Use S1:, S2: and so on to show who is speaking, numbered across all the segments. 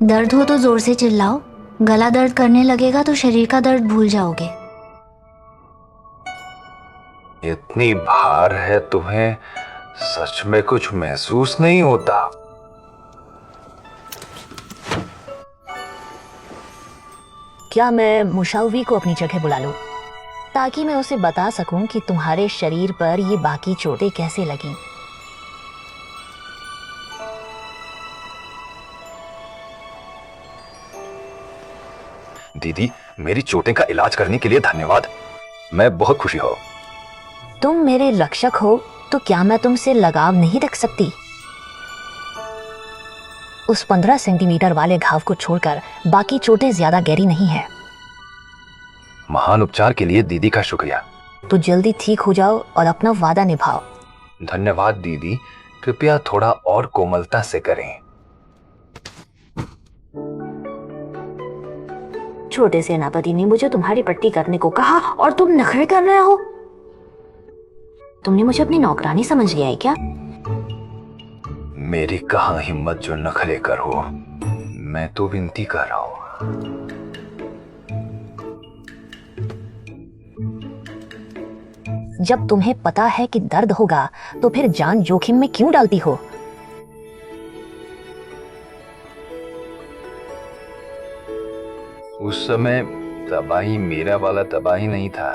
S1: दर्द हो तो जोर से चिल्लाओ, गला दर्द करने लगेगा तो शरीर का दर्द भूल जाओगे।
S2: इतनी भार है तुम्हें, सच में कुछ महसूस नहीं होता?
S3: क्या मैं मुशावी को अपनी जगह बुला लूं, ताकि मैं उसे बता सकूं कि तुम्हारे शरीर पर ये बाकी चोटें कैसे लगीं?
S2: दीदी, मेरी चोटें का इलाज करने के लिए धन्यवाद। मैं बहुत खुशी हूँ।
S3: तुम मेरे रक्षक हो तो क्या मैं तुमसे लगाव नहीं रख सकती? उस 15 सेंटीमीटर वाले घाव को छोड़कर बाकी चोटें ज्यादा गहरी नहीं है।
S2: महान उपचार के लिए दीदी का शुक्रिया।
S3: तो जल्दी ठीक हो जाओ और अपना वादा निभाओ।
S2: धन्यवाद दीदी, कृपया थोड़ा और कोमलता से करें।
S3: छोटे सेनापति ने मुझे तुम्हारी पट्टी करने को कहा और तुम नखरे कर रहे हो। तुमने मुझे अपनी नौकरानी समझ लिया है क्या?
S2: मेरी कहाँ हिम्मत जो नखरे कर हो। मैं तो विनती कर रहा हूँ।
S3: जब तुम्हें पता है कि दर्द होगा तो फिर जान जोखिम में क्यों डालती हो?
S2: उस समय तबाही मेरा वाला तबाही नहीं था।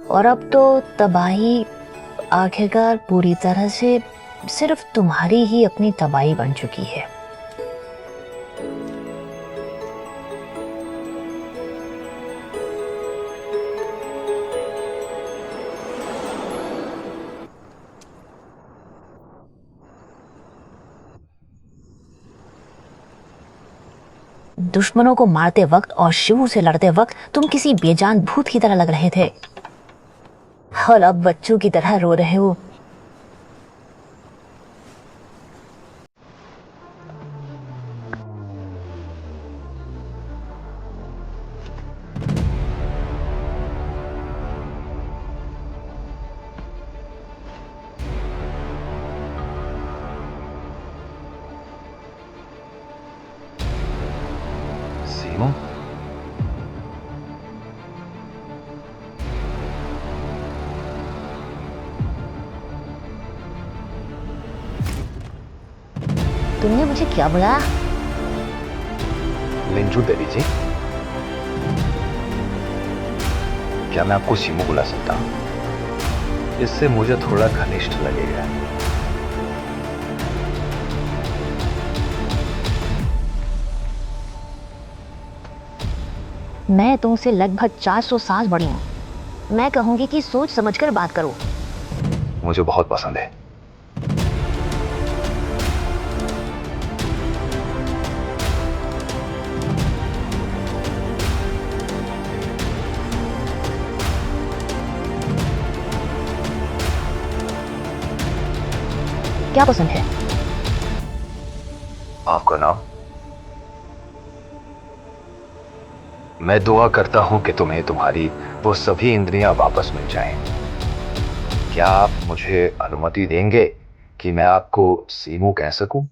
S3: और अब तो तबाही आखिरकार पूरी तरह से सिर्फ तुम्हारी ही अपनी तबाही बन चुकी है। दुश्मनों को मारते वक्त और शिवू से लड़ते वक्त तुम किसी बेजान भूत की तरह लग रहे थे, और अब बच्चों की तरह रो रहे हो।
S2: सीमो,
S3: तुमने मुझे क्या बुलाया?
S2: लिंजू देवी जी, क्या मैं आपको सीमो बुला सकता हूं? इससे मुझे थोड़ा घनिष्ठ लगेगा।
S3: मैं तुमसे लगभग 400 साल बड़ी हूँ। मैं कहूंगी कि सोच समझकर बात करो।
S2: मुझे बहुत पसंद है।
S3: क्या पसंद है?
S2: आपका नाम? मैं दुआ करता हूं कि तुम्हें तुम्हारी वो सभी इंद्रियां वापस मिल जाएं। क्या आप मुझे अनुमति देंगे कि मैं आपको सीमू कह सकूं?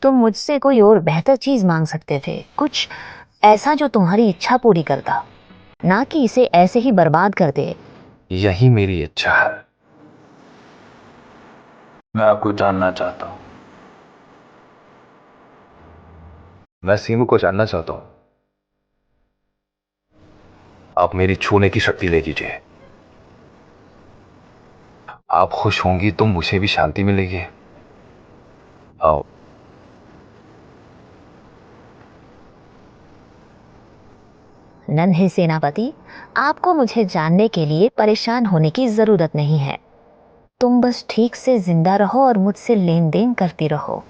S3: तुम मुझसे कोई और बेहतर चीज मांग सकते थे, कुछ ऐसा जो तुम्हारी इच्छा पूरी करता, ना कि इसे ऐसे ही बर्बाद कर दे।
S2: यही मेरी इच्छा है। मैं आपको जानना चाहता हूं। मैं सीमू को जानना चाहता हूं। आप मेरी छूने की शक्ति ले लीजिए। आप खुश होंगी तो मुझे भी शांति मिलेगी। आओ।
S3: नन्हे सेनापति, आपको मुझे जानने के लिए परेशान होने की जरूरत नहीं है। तुम बस ठीक से जिंदा रहो और मुझसे लेन देन करती रहो।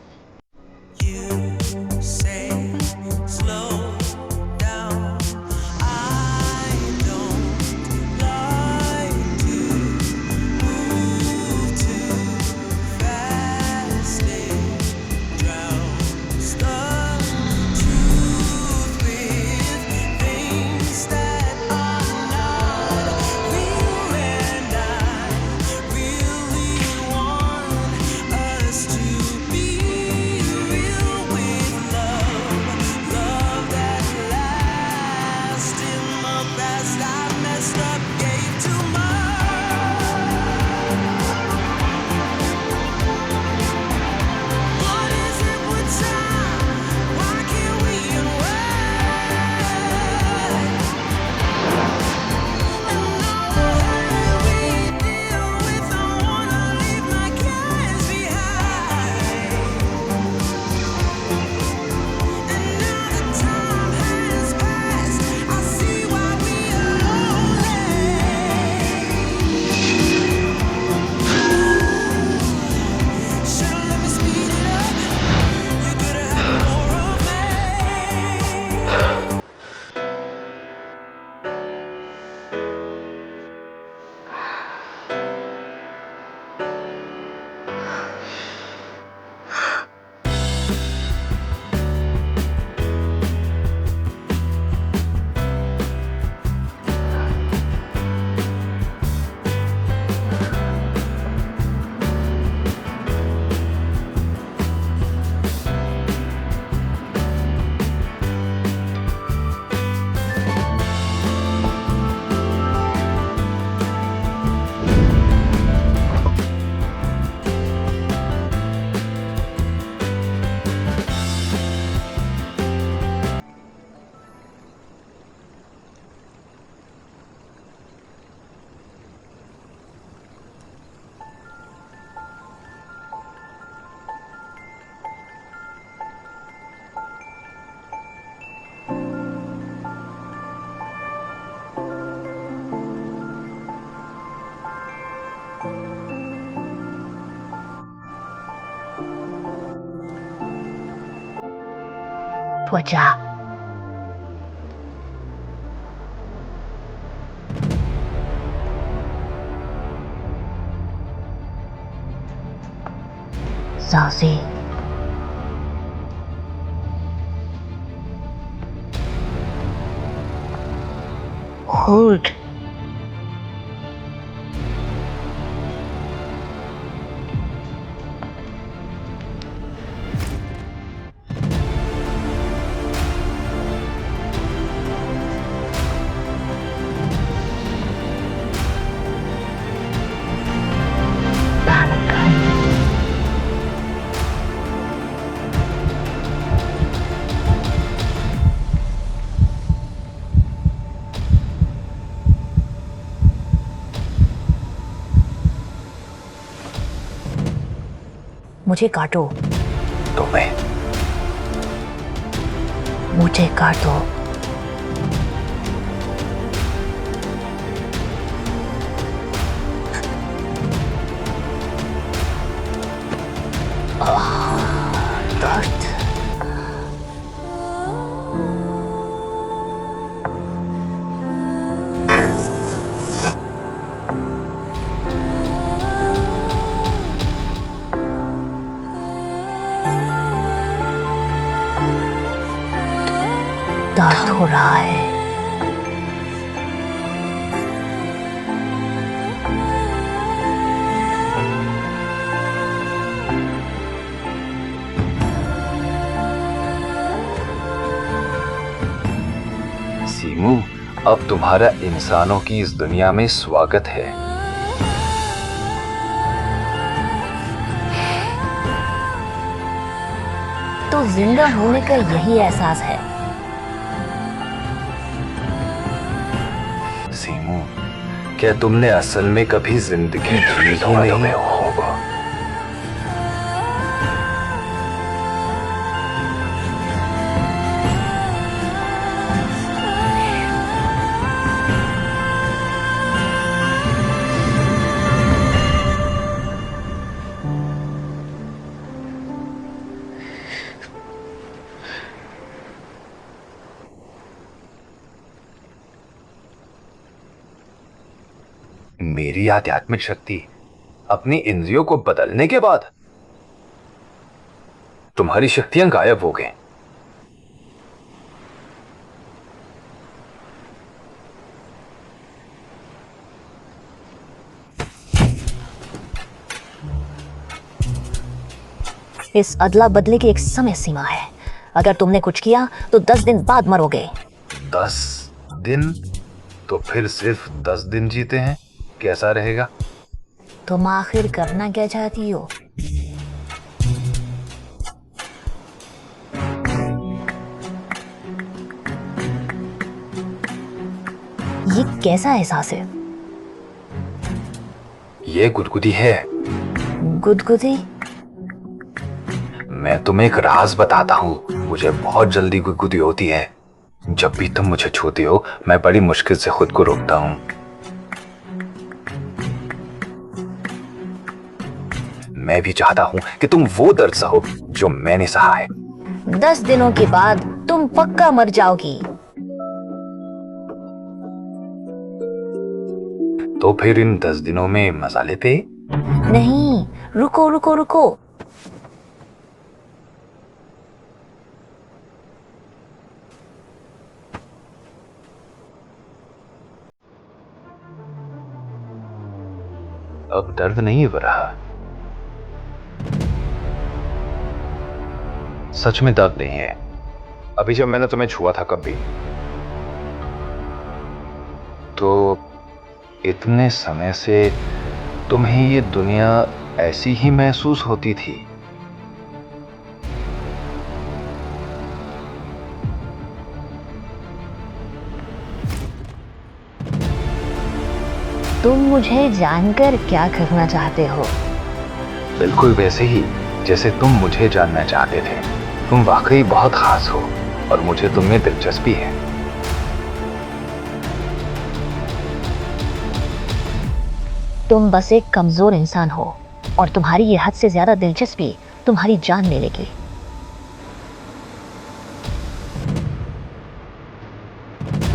S3: त्वचा। सांसें। होल्ड। मुझे काटो।
S2: तुम्हें?
S3: मुझे काटो। दर्द। दर्द हो रहा है।
S2: सीमू, अब तुम्हारा इंसानों की इस दुनिया में स्वागत है।
S3: तो जिंदा होने का यही एहसास है।
S2: सीमू, क्या तुमने असल में कभी जिंदगी जी ही नहीं? मेरी आध्यात्मिक शक्ति अपनी इंद्रियों को बदलने के बाद तुम्हारी शक्तियां गायब हो गई।
S3: इस अदला बदले की एक समय सीमा है। अगर तुमने कुछ किया तो 10 दिन बाद मरोगे।
S2: 10 दिन? तो फिर सिर्फ 10 दिन जीते हैं, कैसा रहेगा?
S3: तुम आखिर करना क्या चाहती हो? ये कैसा एहसास है?
S2: ये गुदगुदी है।
S3: गुदगुदी?
S2: मैं तुम्हें एक राज बताता हूँ। मुझे बहुत जल्दी गुदगुदी होती है। जब भी तुम मुझे छूती हो, मैं बड़ी मुश्किल से खुद को रोकता हूँ। मैं भी चाहता हूँ कि तुम वो दर्द सहो जो मैंने सहा है।
S3: 10 दिनों के बाद तुम पक्का मर जाओगी।
S2: तो फिर इन 10 दिनों में मजा लेते?
S3: नहीं, रुको रुको रुको।
S2: अब दर्द नहीं हो रहा। सच में दर्द नहीं है। अभी जब मैंने तुम्हें छुआ था कभी, तो इतने समय से तुम्हें ये दुनिया ऐसी ही महसूस होती थी।
S3: तुम मुझे जानकर क्या करना चाहते हो?
S2: बिल्कुल वैसे ही जैसे तुम मुझे जानना चाहते थे। तुम वाकई बहुत खास हो और मुझे तुम में दिलचस्पी है।
S3: तुम बस एक कमजोर इंसान हो और तुम्हारी ये हद से ज्यादा दिलचस्पी तुम्हारी जान ले लेगी।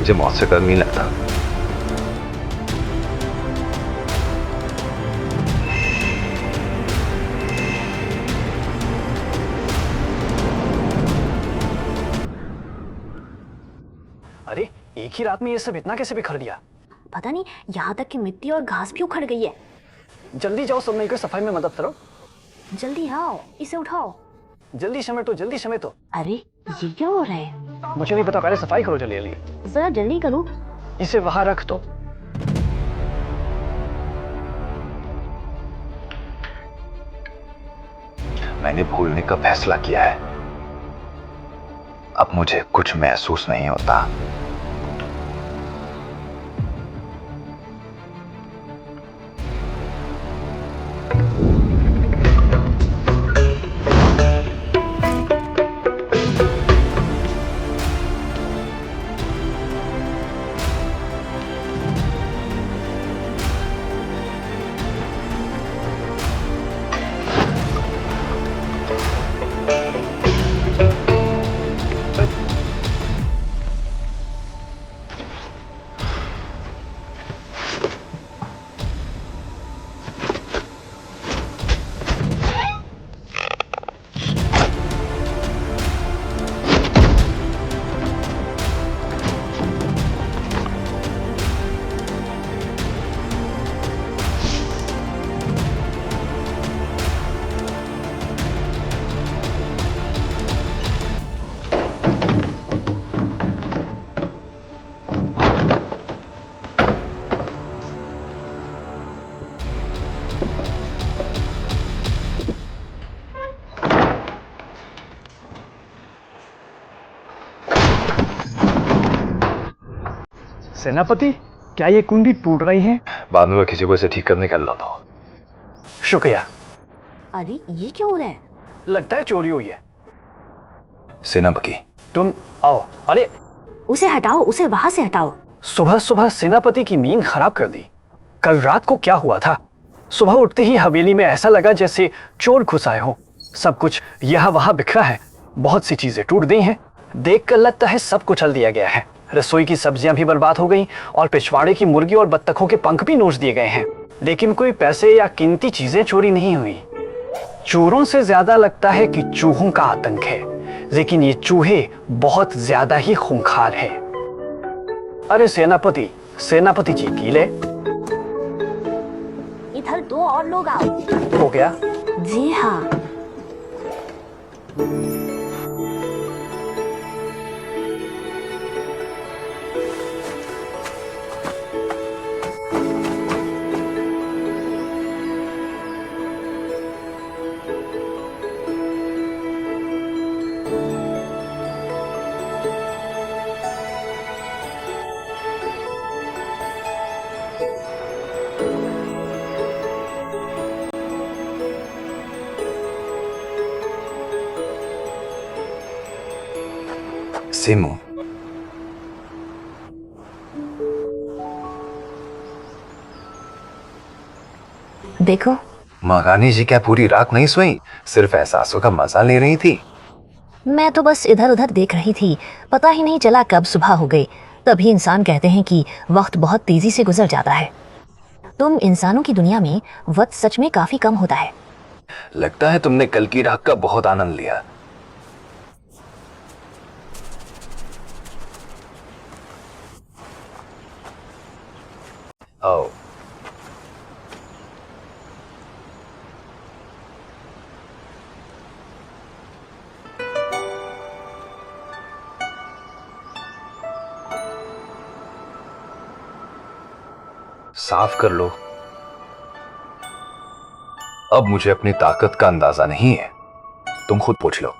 S2: मुझे मौत से डर नहीं लगता।
S4: अरे एक ही रात में ये सब इतना कैसे बिखर गया?
S5: पता नहीं, यहाँ तक कि मिट्टी और घास भी उखड़ गई है।
S4: जल्दी जाओ, सब मिलकर सफाई में मदद करो।
S5: जल्दी आओ, इसे उठाओ।
S4: जल्दी समेटो, जल्दी समेटो।
S5: अरे ये क्या हो रहा है?
S4: मुझे नहीं पता, पहले सफाई करो जल्दी जल्दी।
S5: जरा जल्दी करो।
S4: इसे वहां रख दो।
S2: मैंने भूलने का फैसला किया है। अब मुझे कुछ महसूस नहीं होता।
S4: सेनापति, क्या ये कुंडी टूट रही है?
S2: बाद में किसी को इसे ठीक करने का अल्लाह दो।
S4: शुक्रिया।
S5: अरे ये क्या हो रहा है?
S4: लगता है चोरी हुई है।
S2: सेनापति,
S4: तुम आओ। अरे
S5: उसे हटाओ, उसे वहां से हटाओ।
S4: सुबह सुबह सेनापति की नींद खराब कर दी। कल रात को क्या हुआ था? सुबह उठते ही हवेली में ऐसा लगा जैसे चोर घुस आए हो। सब कुछ यहाँ वहां बिखरा है। बहुत सी चीजें टूट गई हैं। देखकर लगता है सब कुचल दिया गया है। रसोई की सब्जियां भी बर्बाद हो गई और पिछवाड़े की मुर्गी और बत्तखों के पंख भी नोच दिए गए हैं। लेकिन कोई पैसे या कीमती चीजें चोरी नहीं हुई। चोरों से ज्यादा लगता है कि चूहों का आतंक है, लेकिन ये चूहे बहुत ज्यादा ही खूंखार है। अरे सेनापति, सेनापति जी कीले।
S5: इधर दो और लोग आओ।
S4: हो गया?
S5: जी हाँ।
S2: सिमू,
S3: देखो,
S2: महारानी जी क्या पूरी रात नहीं सोई? सिर्फ एहसासों का मजा ले रही थी।
S3: मैं तो बस इधर उधर देख रही थी। पता ही नहीं चला कब सुबह हो गई। तभी इंसान कहते हैं कि वक्त बहुत तेजी से गुजर जाता है। तुम इंसानों की दुनिया में वक्त सच में काफी कम होता है।
S2: लगता है तुमने कल की रात का बहुत आनंद लिया। आओ। साफ कर लो। अब मुझे अपनी ताकत का अंदाजा नहीं है। तुम खुद पूछ लो।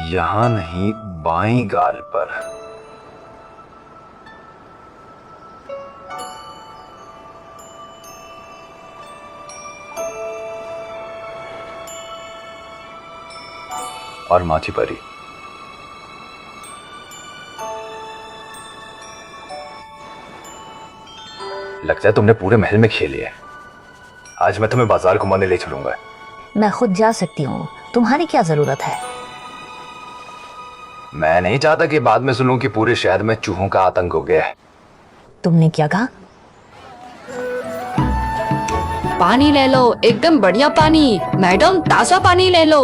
S2: यहां नहीं, बाईं गाल पर। और माची परी। लगता है तुमने पूरे महल में खेली है। आज मैं तुम्हें बाजार घुमाने ले चलूंगा।
S3: मैं खुद जा सकती हूँ, तुम्हारी क्या जरूरत है?
S2: मैं नहीं चाहता कि बाद में सुनूं कि पूरे शहर में चूहों का आतंक हो गया है।
S3: तुमने क्या कहा?
S6: पानी ले लो, एकदम बढ़िया पानी। मैडम ताजा पानी ले लो।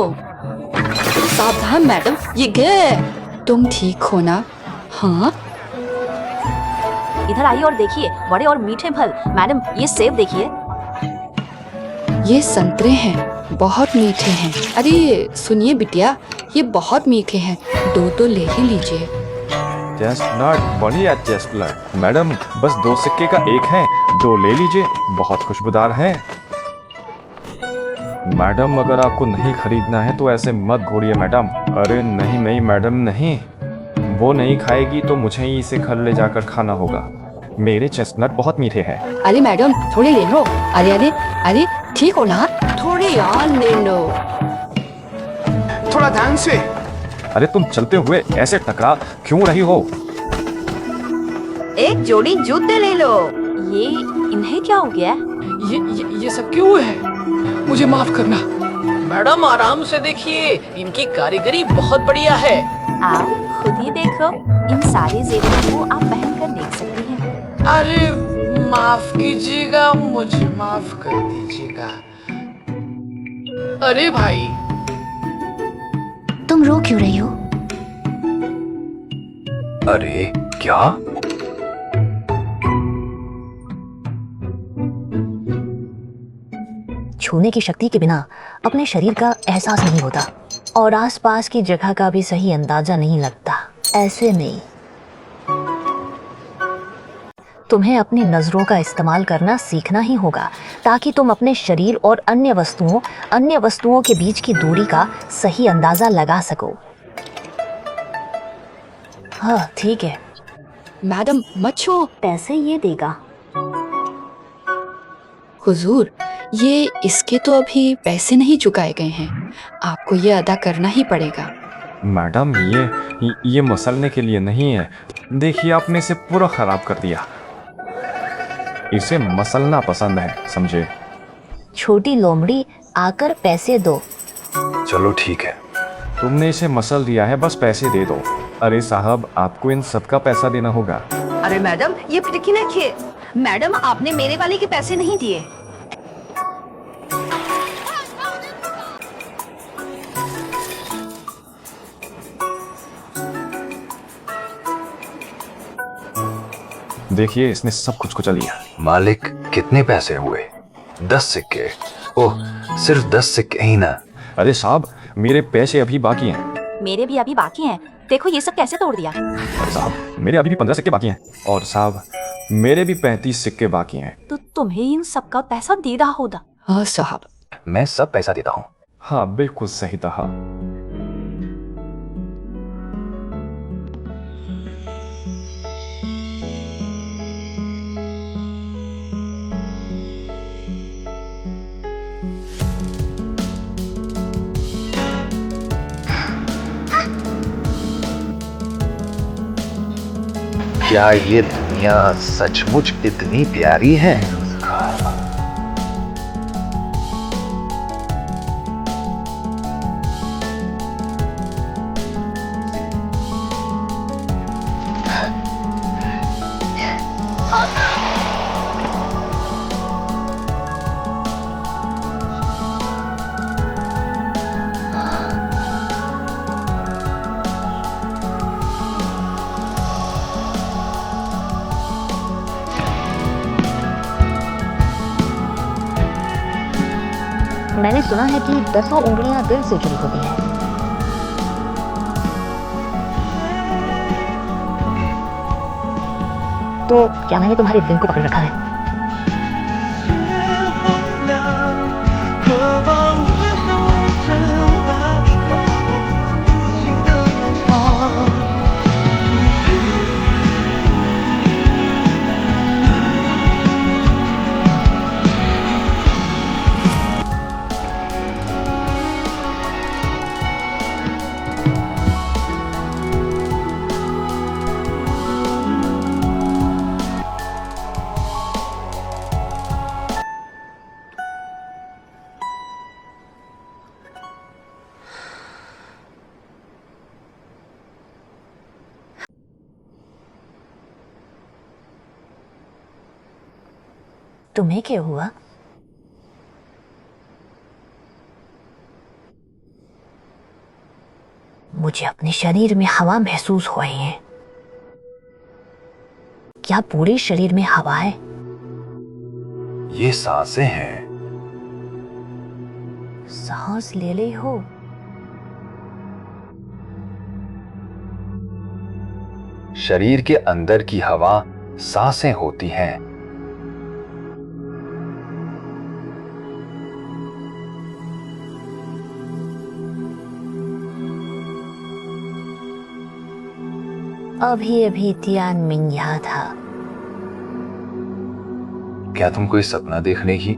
S6: सावधान मैडम, ये क्या है? तुम ठीक हो ना? हाँ,
S5: इधर आइए और देखिए, बड़े और मीठे फल। मैडम ये सेब देखिए।
S6: ये संतरे हैं, बहुत मीठे हैं। अरे सुनिए बिटिया, ये बहुत मीठे हैं, दो तो ले ही लीजिए।
S7: चेस्टनट, बढ़िया चेस्टनट। मैडम बस 2 सिक्के का एक है, 2 ले लीजिए, बहुत खुशबूदार है। मैडम अगर आपको नहीं खरीदना है तो ऐसे मत घोड़िए मैडम। अरे नहीं नहीं मैडम नहीं, वो नहीं खाएगी तो मुझे ही इसे घर ले जाकर खाना होगा। मेरे चेस्टनट बहुत मीठे हैं।
S6: अरे मैडम थोड़े ले लो। अरे अरे अरे ठीक हो ना? थोड़े और ले लो।
S8: थोड़ा ध्यान से।
S7: अरे तुम चलते हुए ऐसे टकरा क्यों रही हो?
S5: एक जोड़ी जूते ले लो। ये इन्हें क्या हो गया?
S9: ये सब क्यों है? मुझे माफ करना। मैडम आराम से देखिए, इनकी कारीगरी बहुत बढ़िया है।
S5: आप खुद ही देखो, इन सारे जेवरों को आप पहनकर देख सकती हैं।
S9: अरे माफ कीजिएगा, मुझे माफ कर दीजिएगा। अरे भाई,
S1: तुम रो क्यों रही हो?
S2: अरे क्या?
S3: छूने की शक्ति के बिना अपने शरीर का एहसास नहीं होता और आसपास की जगह का भी सही अंदाजा नहीं लगता। ऐसे में तुम्हें अपनी नजरों का इस्तेमाल करना सीखना ही होगा ताकि तुम अपने शरीर और अन्य वस्तुओं के बीच की दूरी का सही अंदाजा लगा सको। हाँ ठीक है।
S6: मैडम मत छो।
S5: पैसे ये देगा।
S6: हुजूर, ये इसके तो अभी पैसे नहीं चुकाए गए हैं, आपको ये अदा करना ही पड़ेगा।
S7: मैडम ये मसलने के लिए नहीं है। देखिए आपने इसे पूरा खराब कर दिया। इसे मसलना पसंद है, समझे?
S3: छोटी लोमड़ी आकर पैसे दो।
S2: चलो ठीक है।
S7: तुमने इसे मसल दिया है, बस पैसे दे दो। अरे साहब, आपको इन सब का पैसा देना होगा।
S10: अरे मैडम ये देखिए देखिए, मैडम आपने मेरे वाले के पैसे नहीं दिए।
S7: देखिए इसने सब कुछ कुचल लिया।
S2: मालिक कितने पैसे हुए? 10 सिक्के। ओह, सिर्फ 10 सिक्के ही ना।
S7: अरे साहब, मेरे पैसे अभी बाकी हैं।
S5: मेरे भी अभी बाकी हैं। देखो ये सब कैसे तोड़ दिया।
S7: और साहब, मेरे अभी भी 15 सिक्के बाकी हैं। और साहब, मेरे भी 35 सिक्के बाकी हैं।
S5: तो तुम्हें इन सब का पैसा दे रहा होगा।
S6: हाँ साहब।
S2: मैं सब पैसा देता हूँ।
S7: हाँ बिल्कुल सही कहा।
S2: क्या ये दुनिया सचमुच इतनी प्यारी है?
S3: मैंने सुना है कि 10 उंगलियां दिल से जुड़ी होती हैं। तो क्या मैंने तुम्हारे दिल को पकड़ रखा है? तुम्हें क्या हुआ? मुझे अपने शरीर में हवा महसूस हो रही है। क्या पूरे शरीर में हवा है?
S2: ये सांसें हैं।
S3: सांस ले ले हो।
S2: शरीर के अंदर की हवा सांसें होती हैं।
S3: अभी अभी तियान मिंग यहाँ था।
S2: क्या तुम कोई सपना देखने की?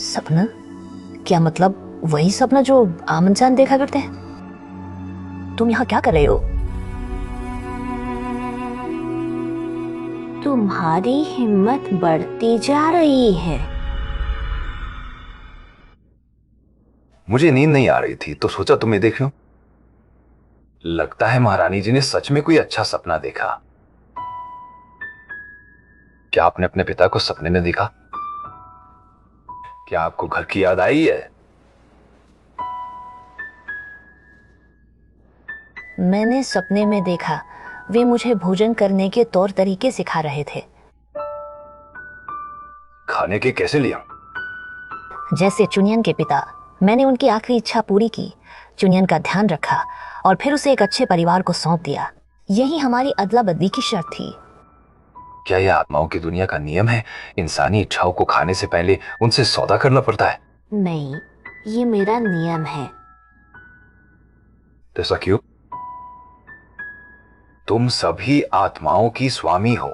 S3: सपना? क्या मतलब वही सपना जो आम इंसान देखा करते हैं? तुम यहाँ क्या कर रहे हो? तुम्हारी हिम्मत बढ़ती जा रही है।
S2: मुझे नींद नहीं आ रही थी तो सोचा तुम्हें देख लूं। लगता है महारानी जी ने सच में कोई अच्छा सपना देखा। क्या आपने अपने पिता को सपने में देखा? क्या आपको घर की याद आई है?
S3: मैंने सपने में देखा वे मुझे भोजन करने के तौर तरीके सिखा रहे थे।
S2: खाने के कैसे लिया?
S3: जैसे चुनियन के पिता, मैंने उनकी आखिरी इच्छा पूरी की, चुनियन का ध्यान रखा और फिर उसे एक अच्छे परिवार को सौंप दिया। यही हमारी अदला बदली की शर्त थी।
S2: क्या यह आत्माओं की दुनिया का नियम है? इंसानी इच्छाओं को खाने से पहले उनसे सौदा करना पड़ता है?
S3: नहीं, ये मेरा नियम है।
S2: तो ऐसा क्यों? तुम सभी आत्माओं की स्वामी हो,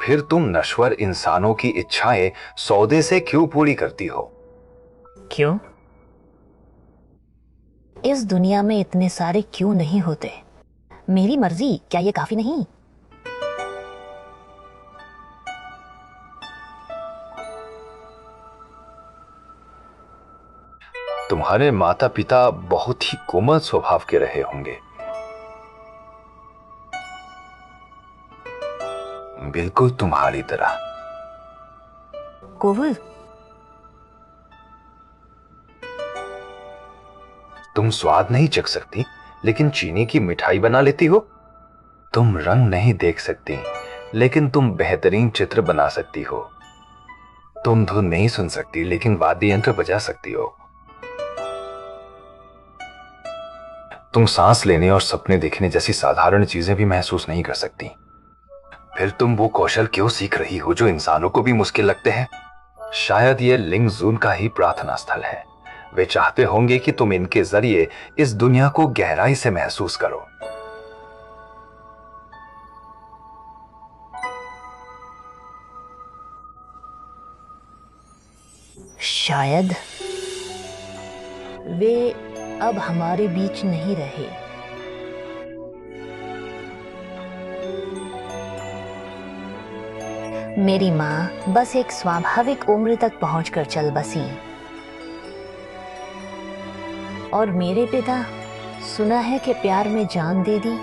S2: फिर तुम नश्वर इंसानों की इच्छाएं सौदे से क्यों पूरी करती हो?
S3: क्यों? इस दुनिया में इतने सारे क्यों नहीं होते? मेरी मर्जी, क्या ये काफी नहीं?
S2: तुम्हारे माता पिता बहुत ही कोमल स्वभाव के रहे होंगे। बिल्कुल तुम्हारी तरह।
S3: कोवल,
S2: तुम स्वाद नहीं चख सकती लेकिन चीनी की मिठाई बना लेती हो। तुम रंग नहीं देख सकती लेकिन तुम बेहतरीन चित्र बना सकती हो। तुम धुन नहीं सुन सकती लेकिन वाद्य यंत्र बजा सकती हो। तुम सांस लेने और सपने देखने जैसी साधारण चीजें भी महसूस नहीं कर सकती। फिर तुम वो कौशल क्यों सीख रही हो जो इंसानों को भी मुश्किल लगते हैं? शायद ये लिंग जून का ही प्रार्थना स्थल है। वे चाहते होंगे कि तुम इनके जरिए इस दुनिया को गहराई से महसूस करो।
S3: शायद वे अब हमारे बीच नहीं रहे। मेरी माँ बस एक स्वाभाविक उम्र तक पहुंचकर चल बसी और मेरे पिता, सुना है कि प्यार में जान दे दी।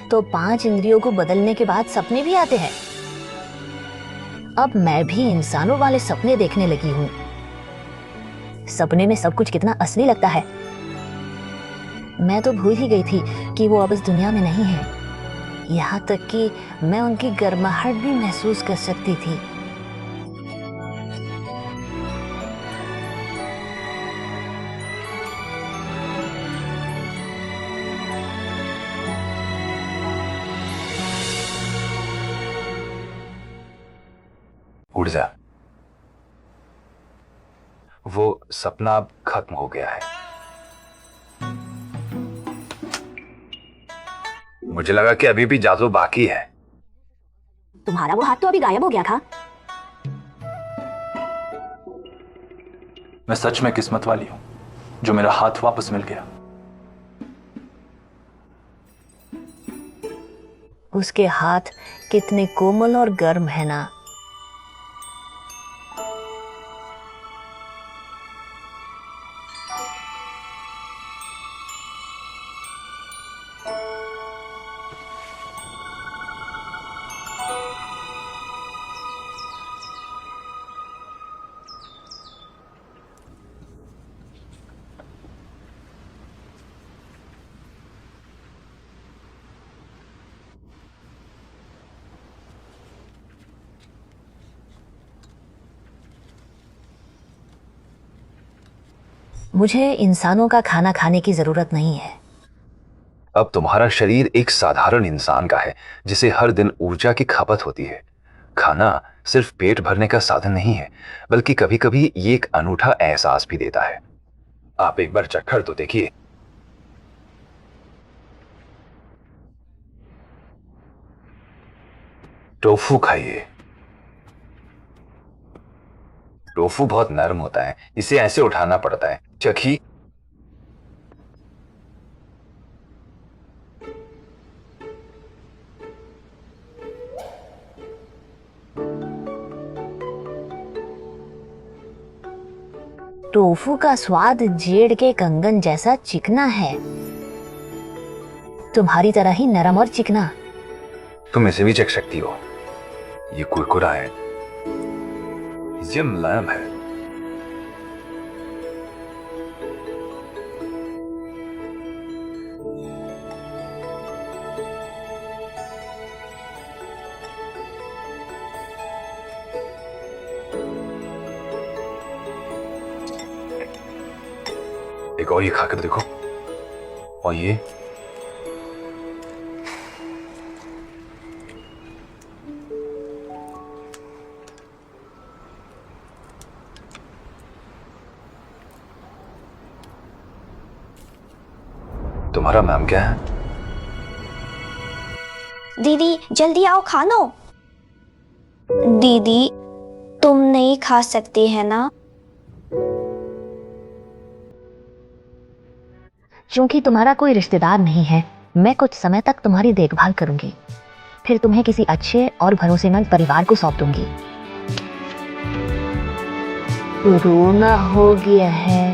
S3: तो 5 इंद्रियों को बदलने के बाद सपने भी आते हैं। अब मैं भी इंसानों वाले सपने देखने लगी हूं। सपने में सब कुछ कितना असली लगता है। मैं तो भूल ही गई थी कि वो अब इस दुनिया में नहीं है। यहाँ तक कि मैं उनकी गर्माहट भी महसूस कर सकती थी।
S2: उड़ जा। वो सपना अब खत्म हो गया है। मुझे लगा कि अभी भी जादू बाकी है।
S3: तुम्हारा वो हाथ तो अभी गायब हो गया था।
S8: मैं सच में किस्मत वाली हूं जो मेरा हाथ वापस मिल गया।
S3: उसके हाथ कितने कोमल और गर्म है ना। मुझे इंसानों का खाना खाने की जरूरत नहीं है।
S2: अब तुम्हारा शरीर एक साधारण इंसान का है जिसे हर दिन ऊर्जा की खपत होती है। खाना सिर्फ पेट भरने का साधन नहीं है, बल्कि कभी कभी ये एक अनूठा एहसास भी देता है। आप एक बार चक्कर तो देखिए। टोफू खाइए। टोफू बहुत नरम होता है, इसे ऐसे उठाना पड़ता है। चखिए।
S3: टोफू का स्वाद जेड़ के कंगन जैसा चिकना है, तुम्हारी तरह ही नरम और चिकना।
S2: तुम इसे भी चख सकती हो। ये कुरकुरा है, ये मुलायम है। एक और ये खाकर देखो। और ये तुम्हारा नाम क्या है?
S1: दीदी जल्दी आओ, खा लो। दीदी तुम नहीं खा सकती है ना?
S3: क्योंकि तुम्हारा कोई रिश्तेदार नहीं है, मैं कुछ समय तक तुम्हारी देखभाल करूंगी, फिर तुम्हें किसी अच्छे और भरोसेमंद परिवार को सौंप दूंगी। रोना हो गया है।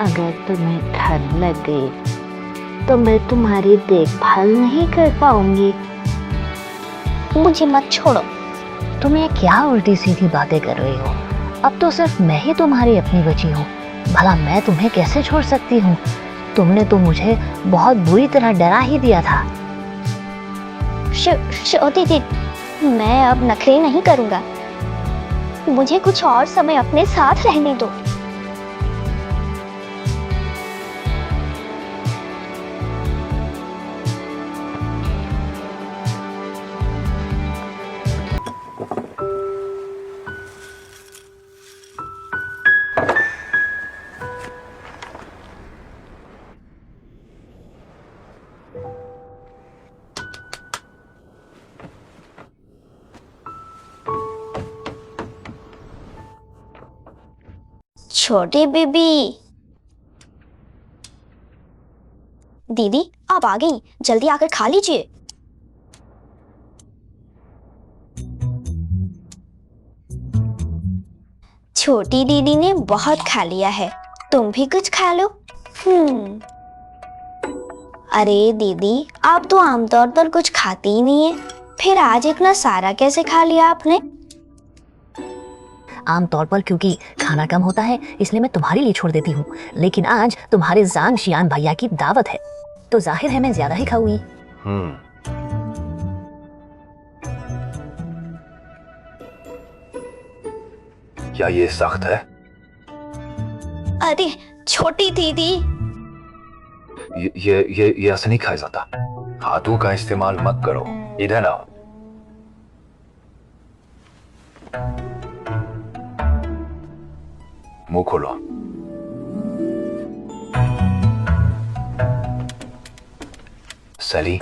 S3: अगर तुम्हें ठंड लग गई तो मैं तुम्हारी देखभाल नहीं कर पाऊंगी।
S1: मुझे मत छोड़ो।
S3: तुम ये क्या उल्टी सीधी बातें कर रही हो? अब तो सिर्फ मैं ही तुम्हारी अपनी बची हूँ। भला मैं तुम्हें कैसे छोड़ सकती हूँ? तुमने तो मुझे बहुत बुरी तरह डरा ही दिया था।
S1: दीदी, मैं अब नखरे नहीं करूँगा। मुझे कुछ और समय अपने साथ रहने दो। छोटी बेबी। दीदी आप आ गई, जल्दी आकर खा लीजिए। छोटी दीदी ने बहुत खा लिया है, तुम भी कुछ खा लो। अरे दीदी, आप तो आमतौर पर कुछ खाती ही नहीं है, फिर आज इतना सारा कैसे खा लिया आपने?
S3: आमतौर पर क्योंकि खाना कम होता है इसलिए मैं तुम्हारे लिए छोड़ देती हूँ, लेकिन आज तुम्हारे जान शियान भैया की दावत है तो जाहिर है मैं ज्यादा ही खाऊंगी।
S2: क्या ये सख्त है?
S1: अरे छोटी दीदी,
S2: ये ऐसे नहीं खाया जाता। हाथों का इस्तेमाल मत करो। इधर आओ। मुंह खोलो। सली,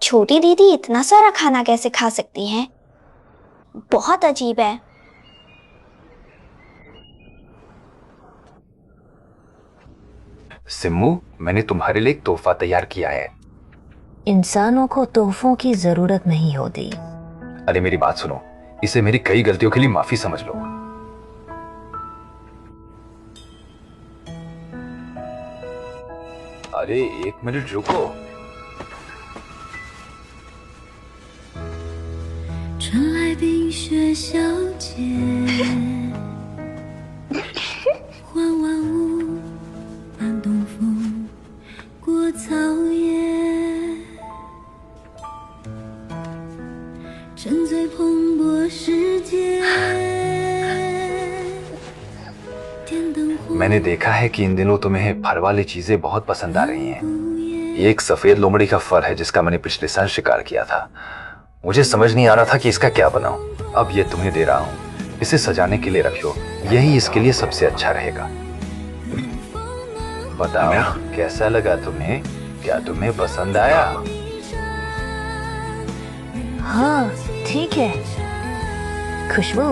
S1: छोटी दीदी इतना सारा खाना कैसे खा सकती हैं? बहुत अजीब है।
S2: सिम्मू, मैंने तुम्हारे लिए एक तोहफा तैयार किया है।
S3: इंसानों को तोहफों की जरूरत नहीं होती।
S2: अरे मेरी बात सुनो, इसे मेरी कई गलतियों के लिए माफी समझ लो। अरे एक मिनट रुको।
S11: 沉醉蓬勃世界。
S2: मैंने देखा है कि इन दिनों तुम्हें फर वाली चीजें बहुत पसंद आ रही हैं। ये एक सफेद लोमड़ी का फर है जिसका मैंने पिछले साल शिकार किया था। मुझे समझ नहीं आ रहा था कि इसका क्या बनाऊं। अब ये तुम्हें दे रहा हूं, इसे सजाने के लिए रखो, यही इसके लिए सबसे अच्छा रहेगा। बताओ कैसा लगा तुम्हें, क्या तुम्हें पसंद आया?
S3: हाँ ठीक है। खुशबू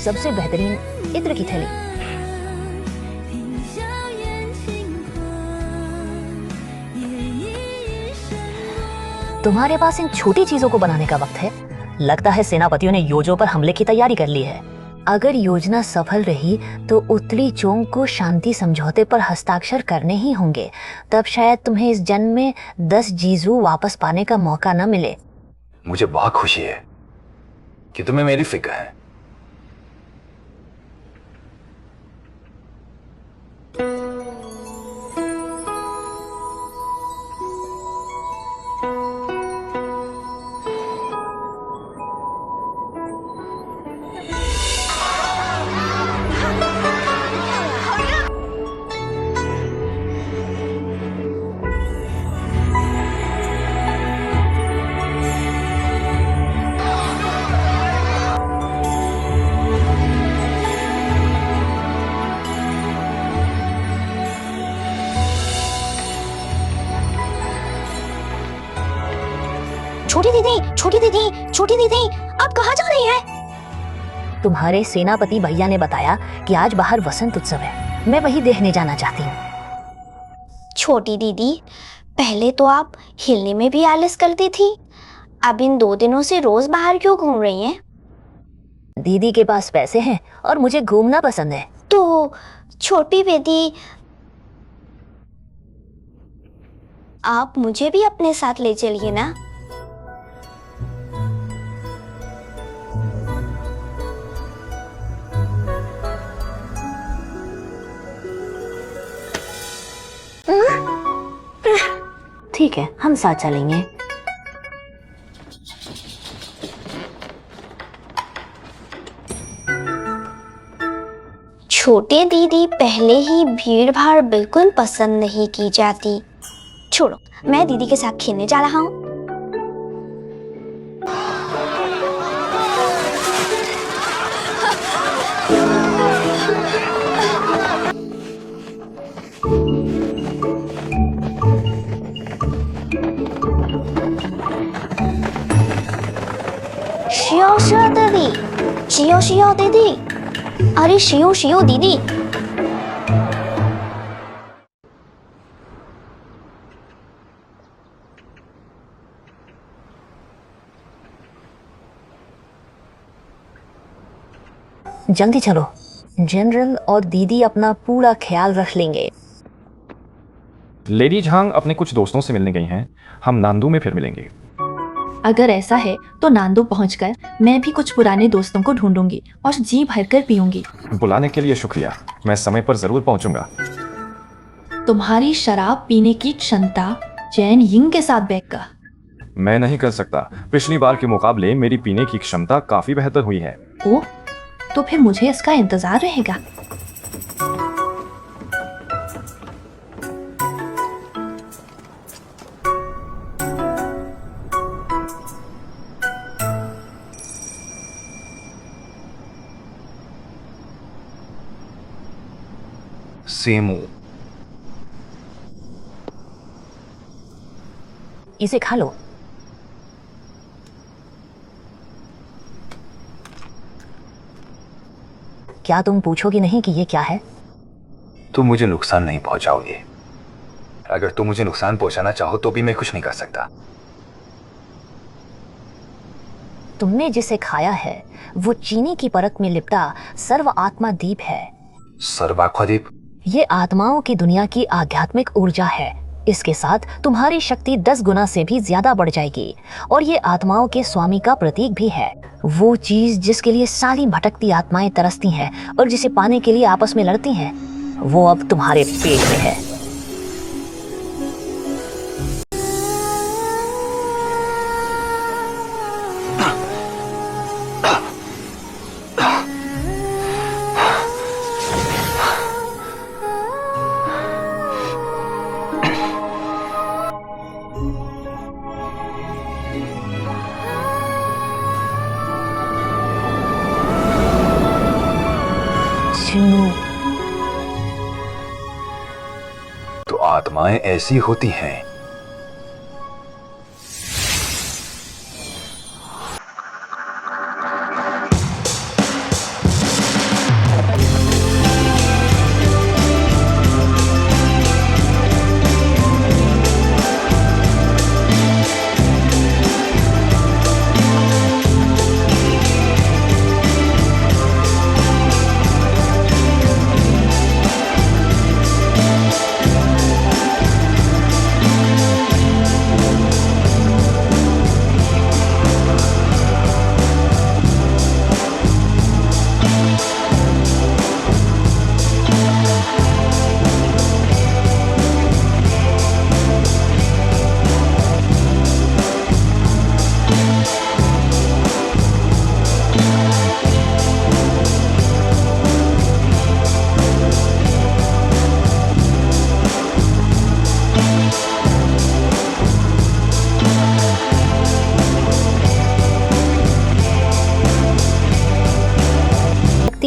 S3: सबसे बेहतरीन इत्र की थैली। तुम्हारे पास इन छोटी चीजों को बनाने का वक्त है। लगता है सेनापतियों ने योजो पर हमले की तैयारी कर ली है। अगर योजना सफल रही तो उतली चोंग को शांति समझौते पर हस्ताक्षर करने ही होंगे। तब शायद तुम्हें इस जन्म में 10 जीजू वापस पाने का मौका न मिले।
S2: मुझे बहुत खुशी है कि तुम्हें मेरी फिक्र है।
S1: छोटी दीदी, आप कहाँ जा रही हैं?
S3: तुम्हारे सेनापति भैया ने बताया कि आज बाहर वसंत उत्सव है। मैं वही देखने जाना चाहती हूँ।
S1: छोटी दीदी, पहले तो आप हिलने में भी आलस करती थी, अब इन 2 दिनों से रोज बाहर क्यों घूम रही हैं?
S3: दीदी के पास पैसे हैं और मुझे घूमना पसंद है।
S1: तो छोटी बेटी, आप मुझे भी अपने साथ ले चलिए ना।
S3: ठीक है, हम साथ चलेंगे।
S1: छोटे दीदी पहले ही भीड़ भाड़ बिल्कुल पसंद नहीं की जाती। छोड़ो, मैं दीदी के साथ खेलने जा रहा हूँ। शियो शियो दीदी, शियो शियो दीदी, अरे शियो शियो दीदी।
S3: जल्दी चलो, जनरल और दीदी अपना पूरा ख्याल रख लेंगे।
S7: लेडी झांग अपने कुछ दोस्तों से मिलने गई हैं। हम नांदू में फिर मिलेंगे।
S5: अगर ऐसा है तो नांदू पहुंचकर मैं भी कुछ पुराने दोस्तों को ढूंढूंगी और जी भरकर पीऊंगी।
S7: बुलाने के लिए शुक्रिया, मैं समय पर जरूर पहुंचूंगा।
S5: तुम्हारी शराब पीने की क्षमता चैन यिंग के साथ बैठकर।
S7: मैं नहीं कर सकता। पिछली बार के मुकाबले मेरी पीने की क्षमता काफी बेहतर हुई है।
S5: ओह, तो फिर मुझे इसका इंतजार रहेगा।
S2: सेमू,
S3: इसे खा लो। क्या तुम पूछोगे नहीं कि ये क्या है?
S2: तुम मुझे नुकसान नहीं पहुंचाओगे। अगर तुम मुझे नुकसान पहुंचाना चाहो तो भी मैं कुछ नहीं कर सकता।
S3: तुमने जिसे खाया है वो चीनी की परत में लिपटा सर्व आत्मा दीप है।
S2: सर्वात्मा दीप?
S3: ये आत्माओं की दुनिया की आध्यात्मिक ऊर्जा है। इसके साथ तुम्हारी शक्ति 10 गुना से भी ज्यादा बढ़ जाएगी और ये आत्माओं के स्वामी का प्रतीक भी है। वो चीज जिसके लिए सारी भटकती आत्माएं तरसती हैं और जिसे पाने के लिए आपस में लड़ती हैं, वो अब तुम्हारे पेट में है।
S2: माएं ऐसी होती हैं।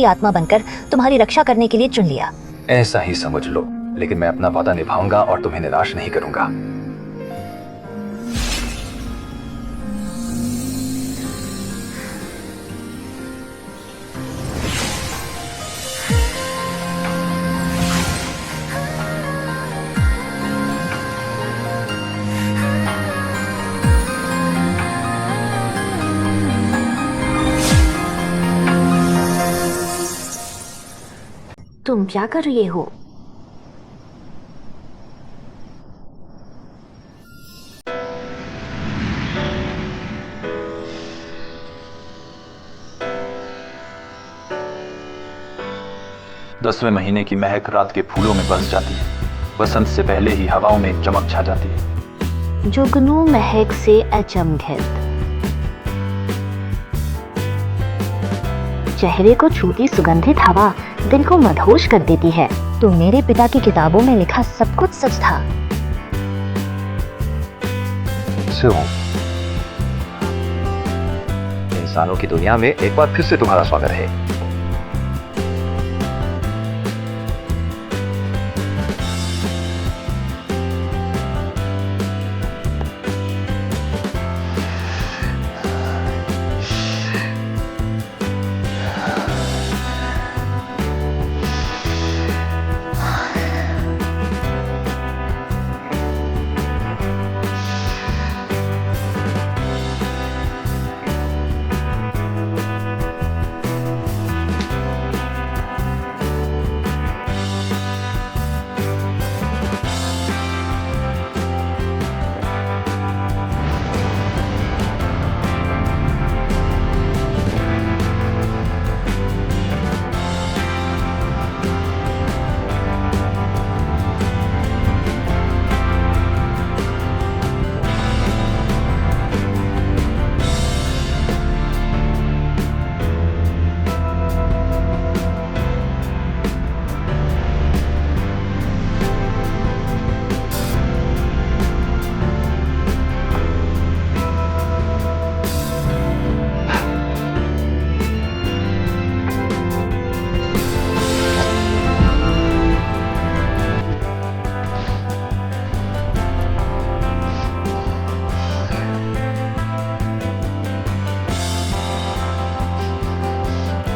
S3: आत्मा बनकर तुम्हारी रक्षा करने के लिए चुन लिया।
S2: ऐसा ही समझ लो, लेकिन मैं अपना वादा निभाऊंगा और तुम्हें निराश नहीं करूंगा।
S3: तुम क्या कर रहे हो?
S8: दसवें महीने की महक रात के फूलों में बस जाती है। बसंत से पहले ही हवाओं में चमक छा जाती है।
S3: जुगनू महक से अचमघित, चेहरे को छूती सुगंधित हवा दिल को मदहोश कर देती है। तो मेरे पिता की किताबों में लिखा सब कुछ सच था।
S2: इंसानों की दुनिया में एक बार फिर से तुम्हारा स्वागत है।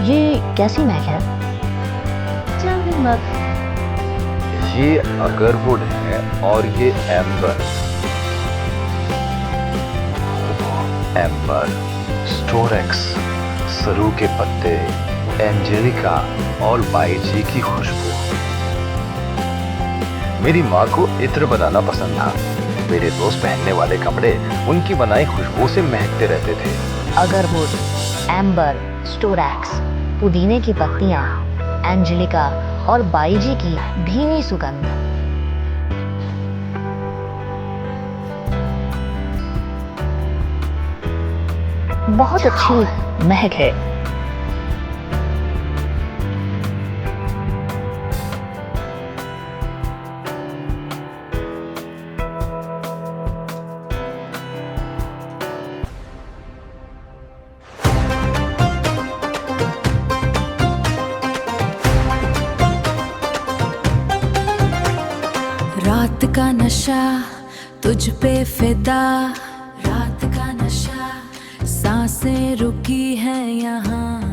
S3: ये कैसी महक है?
S2: ये अगरवुड है और ये एम्बर, स्टोरेक्स, सरू के पत्ते, एंजेलिका और बाईजी की खुशबू। मेरी माँ को इत्र बनाना पसंद था। मेरे दोस्त पहनने वाले कपड़े उनकी बनाई खुशबू से महकते रहते थे।
S3: अगरवुड, एम्बर, स्टोरैक्स, पुदीने की पत्तियां, एंजेलिका और बाईजी की भीनी सुगंध। बहुत अच्छी महक है।
S11: रात रात का नशा तुझ पे फिदा, रात का नशा, सांसें रुकी है यहाँ